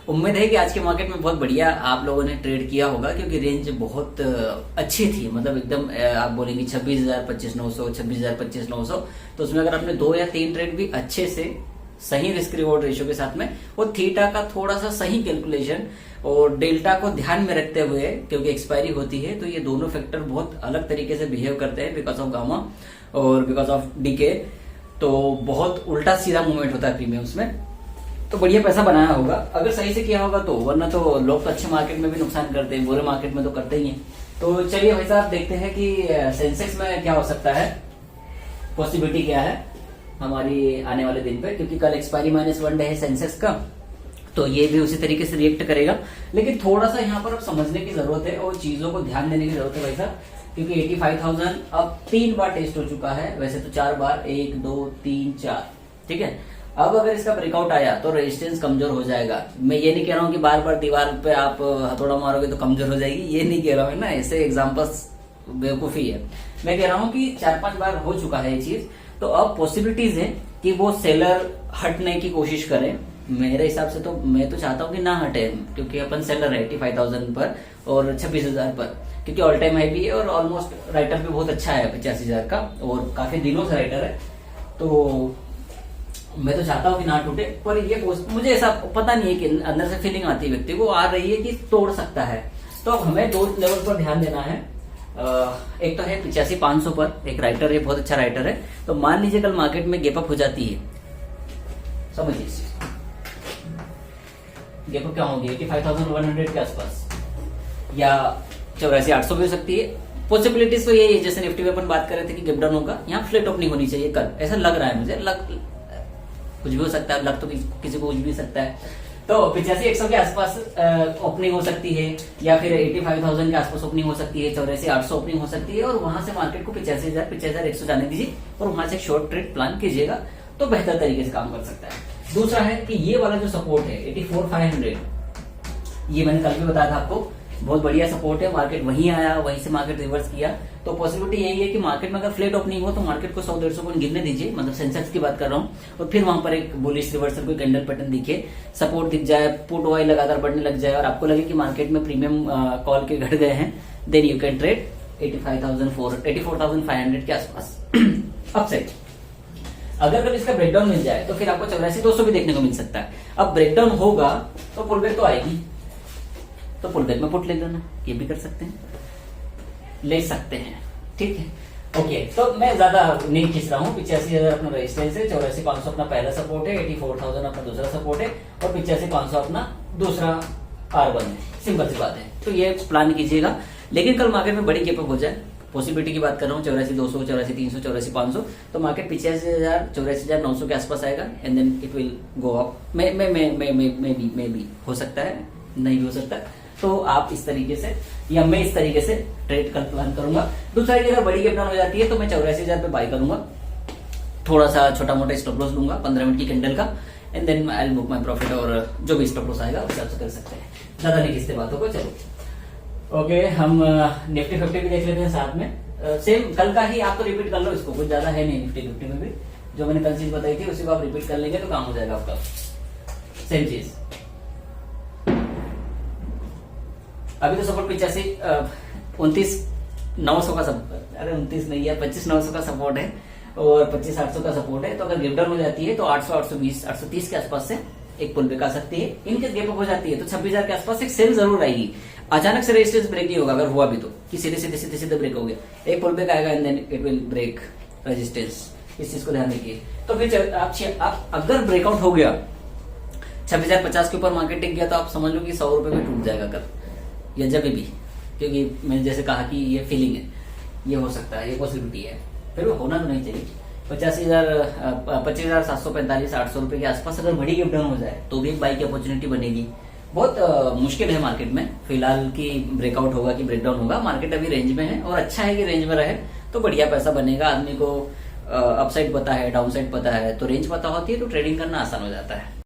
उम्मीद है कि आज के मार्केट में बहुत बढ़िया आप लोगों ने ट्रेड किया होगा, क्योंकि रेंज बहुत अच्छी थी। मतलब एकदम आप बोलेंगे 26,000 25,900, 26,000 25,900, तो उसमें अगर आपने 2 या 3 ट्रेड भी अच्छे से सही रिस्क रिवॉर्ड रेशियो के साथ में, वो थीटा का थोड़ा सा सही कैलकुलेशन और डेल्टा को ध्यान में रखते हुए, क्योंकि एक्सपायरी होती है तो ये दोनों फैक्टर बहुत अलग तरीके से बिहेव करते हैं बिकॉज ऑफ गामा और बिकॉज ऑफ डीके, तो बहुत उल्टा सीधा मूवमेंट होता है प्रीमियम्स में। तो बढ़िया पैसा बनाया होगा अगर सही से किया होगा तो, वरना तो लोग तो अच्छे मार्केट में भी नुकसान करते हैं, बुरे मार्केट में तो करते ही हैं। तो चलिए भाई साहब देखते हैं कि सेंसेक्स में क्या हो सकता है, पॉसिबिलिटी क्या है हमारी आने वाले दिन पे, क्योंकि कल एक्सपायरी -1 डे है सेंसेक्स का, तो ये भी उसी तरीके से रिएक्ट करेगा। लेकिन थोड़ा सा यहाँ पर अब समझने की जरूरत है और चीजों को ध्यान देने की जरूरत है भाई साहब, क्योंकि 85,000 अब 3 बार टेस्ट हो चुका है, वैसे तो 4 बार, 1 2 3 4, ठीक है। अब अगर इसका ब्रेकआउट आया तो रेजिस्टेंस कमजोर हो जाएगा। मैं ये नहीं कह रहा हूँ कि बार बार दीवार पे आप हथौड़ा मारोगे तो कमजोर हो जाएगी, ये नहीं कह रहा हूँ ना, ऐसे एग्जाम्पल्स बेवकूफी है। मैं कह रहा हूँ कि 4-5 बार हो चुका है ये चीज, तो अब पॉसिबिलिटीज है कि वो सेलर हटने की कोशिश करें। मेरे हिसाब से तो मैं तो चाहता हूँ कि ना हटे, क्योंकि अपन सेलर है 85,000 पर और 26,000 पर, क्योंकि ऑल टाइम हाई भी है और ऑलमोस्ट राइटर भी बहुत अच्छा है 85,000 का और काफी दिनों से राइटर है। तो मैं तो चाहता हूँ कि ना टूटे, पर ये मुझे ऐसा पता नहीं है कि अंदर से फीलिंग आती है व्यक्ति को, आ रही है कि तोड़ सकता है। तो अब हमें 2 लेवल पर ध्यान देना है। एक तो है 85,500 पर, एक राइटर है, बहुत अच्छा राइटर है। तो मान लीजिए कल मार्केट में गैप अप हो जाती है, समझिए गैप अप क्या होगी 85,100 के आसपास, या 84,800 भी हो सकती है। पॉसिबिलिटीज तो यही है, जैसे निफ्टी में अपन बात कर रहे थे कि गैप डाउन होगा, यहाँ फ्लैट ओपनिंग होनी चाहिए कल, ऐसा लग रहा है मुझे। कुछ भी हो सकता है, लग तो किसी को कुछ भी सकता है। तो 85,100 के आसपास ओपनिंग हो सकती है, या फिर 85,000 के आसपास ओपनिंग हो सकती है, 84,800 ओपनिंग हो सकती है, और वहां से मार्केट को 85,000 85,100 जाने दीजिए और वहां से शॉर्ट ट्रेड प्लान कीजिएगा तो बेहतर तरीके से काम कर सकता है। दूसरा है कि ये वाला जो सपोर्ट है 84,500, ये मैंने कल भी बताया था आपको, बहुत बढ़िया सपोर्ट है। मार्केट वहीं आया, वहीं से मार्केट रिवर्स किया, तो पॉसिबिलिटी यही है कि मार्केट में अगर फ्लैट ओपनिंग हो तो मार्केट को 100-150 पॉइंट गिरने दीजिए, मतलब सेंसेक्स की बात कर रहा हूं, और फिर वहां पर एक बुलिश रिवर्सल कोई कैंडल पैटर्न दिखे, सपोर्ट दिख जाए, पुट वाई लगातार बढ़ने लग जाए और आपको लगे कि मार्केट में प्रीमियम कॉल के घट गए हैं, देन यू कैन ट्रेड 84,500 के आसपास अपसाइड। अगर कल इसका ब्रेकडाउन मिल जाए तो फिर आपको 84,200 भी देखने को मिल सकता है। अब ब्रेकडाउन होगा तो पुलबैक तो आएगी, तो पुलबैक में पुट ले लेना, ये भी कर सकते हैं, ले सकते हैं, ठीक है। ओके, तो मैं ज्यादा नहीं खींच रहा हूँ। 85,000 अपना रेजिस्टेंस है, 84,500 अपना पहला सपोर्ट है, 84,000 अपना दूसरा सपोर्ट है, और 85,500 अपना दूसरा R1 है। सिंपल सी बात है, तो ये प्लान कीजिएगा। लेकिन कल मार्केट में बड़ी गैप अप हो जाए, पॉसिबिलिटी की बात कर रहा हूँ 84,200, 84,300, 84,500, तो मार्केट 85,000, 84,900 के आसपास आएगा and then it will go up. Maybe हो सकता है, नहीं भी हो सकता। तो आप इस तरीके से, या मैं इस तरीके से ट्रेड कल प्लान करूंगा। दूसरा ये अगर बड़ी गैप डाउन हो जाती है तो मैं 84,000 पे बाय करूंगा, थोड़ा सा छोटा मोटा स्टॉप लॉस लूंगा 15 मिनट की कैंडल का, and then I will book my profit, और जो भी स्टॉप लॉस आएगा उस हिसाब से कर सकते हैं। ज्यादा नहीं खींचते बातों को। चलो ओके, हम निफ्टी 50 भी देख लेते हैं साथ में। सेम कल का ही आप तो रिपीट कर लो इसको, कुछ ज्यादा है नहीं निफ्टी 50 में भी, जो मैंने कल चीज बताई थी उसी को आप रिपीट कर लेंगे तो काम हो जाएगा आपका। सेम चीज अभी तो सपोर्ट 29,900 का सपोर्ट, अरे 29 नहीं है, 25,900 का सपोर्ट है और 25,800 का सपोर्ट है। तो अगर गैप डाउन हो जाती है तो 800, 820, 830 के आसपास से एक पुल बैक आ सकती है। इनकेस गैप अप हो जाती है तो 26,000 के आसपास एक सेल जरूर आएगी। अचानक से रेजिस्टेंस ब्रेक नहीं होगा, अगर हुआ भी तो कि सीधे ब्रेक हो गया, एक पुल बैक आएगा and then it will break resistance. इस चीज को ध्यान रखिए। तो फिर आप अगर ब्रेकआउट हो गया 26,050 के ऊपर मार्केट टिक गया तो आप समझ लो कि 100 रुपए में टूट जाएगा कल, या जब भी, क्योंकि मैंने जैसे कहा कि ये फीलिंग है, ये हो सकता है, ये पॉसिबिलिटी है, फिर वो होना तो नहीं चाहिए। 25,745, 800 रुपए के आसपास अगर बड़ी गैप डाउन हो जाए तो भी एक बाई की अपॉर्चुनिटी बनेगी। बहुत मुश्किल है मार्केट में फिलहाल कि ब्रेकआउट होगा कि ब्रेकडाउन होगा। मार्केट अभी रेंज में है और अच्छा है कि रेंज में रहे तो बढ़िया पैसा बनेगा। आदमी को अपसाइड पता है, डाउन साइड पता है, तो रेंज पता होती है तो ट्रेडिंग करना आसान हो जाता है।